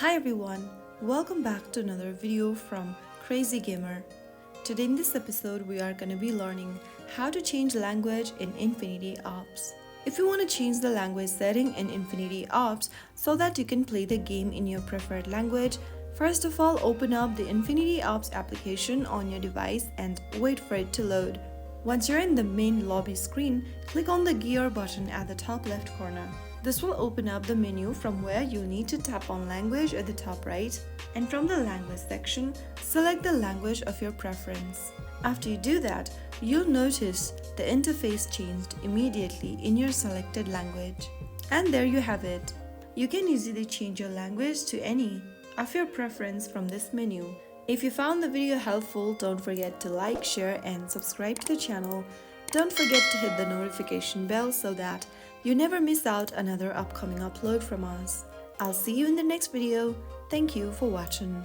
Hi everyone, welcome back to another video from Crazy Gamer. Today in this episode we are going to be learning how to change language in Infinity Ops. If you want to change the language setting in Infinity Ops so that you can play the game in your preferred language, first of all open up the Infinity Ops application on your device and wait for it to load. Once you're in the main lobby screen, click on the gear button at the top left corner. This will open up the menu from where you'll need to tap on language at the top right, and from the language section, select the language of your preference. After you do that, you'll notice the interface changed immediately in your selected language. And there you have it. You can easily change your language to any of your preference from this menu. If you found the video helpful, don't forget to like, share and subscribe to the channel. Don't forget to hit the notification bell so that you never miss out another upcoming upload from us. I'll see you in the next video. Thank you for watching.